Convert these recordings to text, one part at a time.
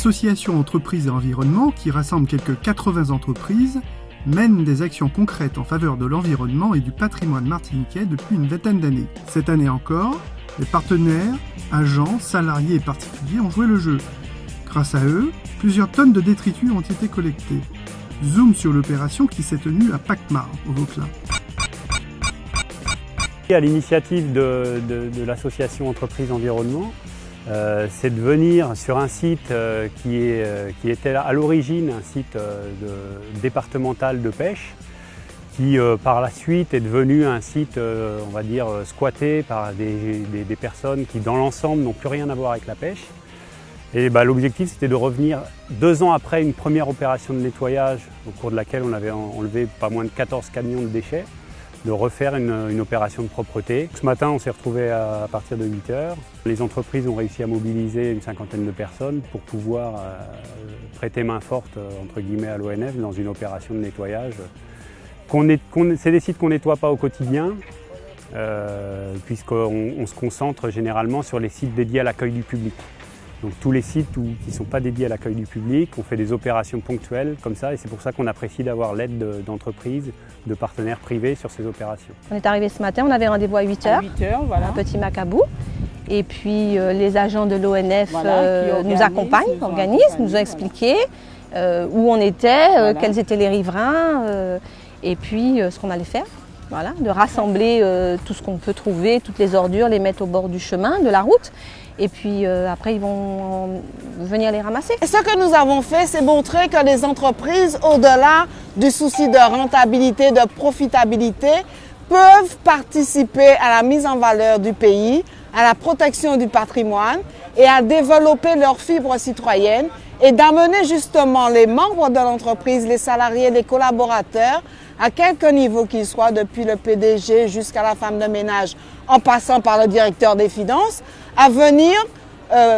L'association Entreprises et Environnement, qui rassemble quelques 80 entreprises, mène des actions concrètes en faveur de l'environnement et du patrimoine martiniquais depuis une vingtaine d'années. Cette année encore, les partenaires, agents, salariés et particuliers ont joué le jeu. Grâce à eux, plusieurs tonnes de détritus ont été collectées. Zoom sur l'opération qui s'est tenue à Pacmar, au Vauclin. À l'initiative de l'association Entreprises Environnement, c'est de venir sur un site qui était à l'origine un site départemental de pêche, qui par la suite est devenu un site, on va dire, squatté par des personnes qui dans l'ensemble n'ont plus rien à voir avec la pêche. Et l'objectif c'était de revenir 2 ans après une première opération de nettoyage au cours de laquelle on avait enlevé pas moins de 14 camions de déchets, de refaire une opération de propreté. Ce matin, on s'est retrouvés à partir de 8 h. Les entreprises ont réussi à mobiliser une 50aine de personnes pour pouvoir prêter main forte, entre guillemets, à l'ONF dans une opération de nettoyage. C'est des sites qu'on ne nettoie pas au quotidien, puisqu'on se concentre généralement sur les sites dédiés à l'accueil du public. Donc tous les sites qui ne sont pas dédiés à l'accueil du public, on fait des opérations ponctuelles comme ça et c'est pour ça qu'on apprécie d'avoir l'aide d'entreprises, de partenaires privés sur ces opérations. On est arrivé ce matin, on avait rendez-vous à 8 h, voilà. Un petit Macabou. Et puis les agents de l'ONF nous accompagnent, organisent, nous ont expliqué où on était, quels étaient les riverains et puis ce qu'on allait faire. Voilà, de rassembler tout ce qu'on peut trouver, toutes les ordures, les mettre au bord du chemin, de la route. Et puis après, ils vont venir les ramasser. Et ce que nous avons fait, c'est montrer que les entreprises, au-delà du souci de rentabilité, de profitabilité, peuvent participer à la mise en valeur du pays, à la protection du patrimoine et à développer leur fibre citoyenne et d'amener justement les membres de l'entreprise, les salariés, les collaborateurs, à quelque niveau qu'ils soient, depuis le PDG jusqu'à la femme de ménage, en passant par le directeur des finances, à venir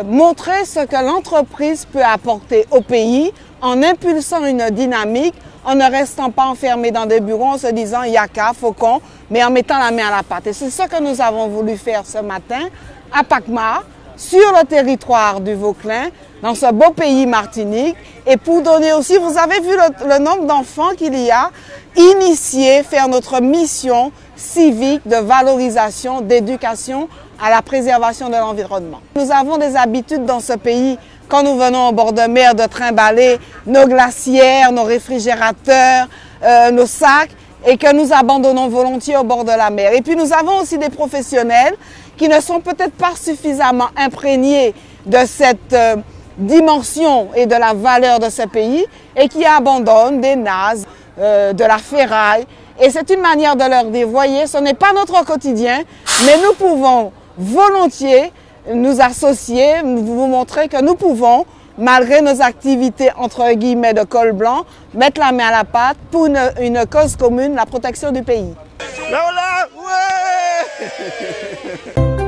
montrer ce que l'entreprise peut apporter au pays en impulsant une dynamique, en ne restant pas enfermé dans des bureaux en se disant yaka, faucon, mais en mettant la main à la pâte. Et c'est ce que nous avons voulu faire ce matin à Pacmar, sur le territoire du Vauclin, dans ce beau pays Martinique, et pour donner aussi, vous avez vu le nombre d'enfants qu'il y a, initiés, faire notre mission civique de valorisation, d'éducation à la préservation de l'environnement. Nous avons des habitudes dans ce pays, quand nous venons au bord de mer, de trimballer nos glacières, nos réfrigérateurs, nos sacs, et que nous abandonnons volontiers au bord de la mer. Et puis nous avons aussi des professionnels qui ne sont peut-être pas suffisamment imprégnés de cette dimension et de la valeur de ce pays et qui abandonnent des nazes, de la ferraille. Et c'est une manière de leur dire, voyez, ce n'est pas notre quotidien, mais nous pouvons volontiers nous associer, vous montrer que nous pouvons, malgré nos activités entre guillemets de col blanc, mettre la main à la pâte pour une cause commune, la protection du pays. Là, ouais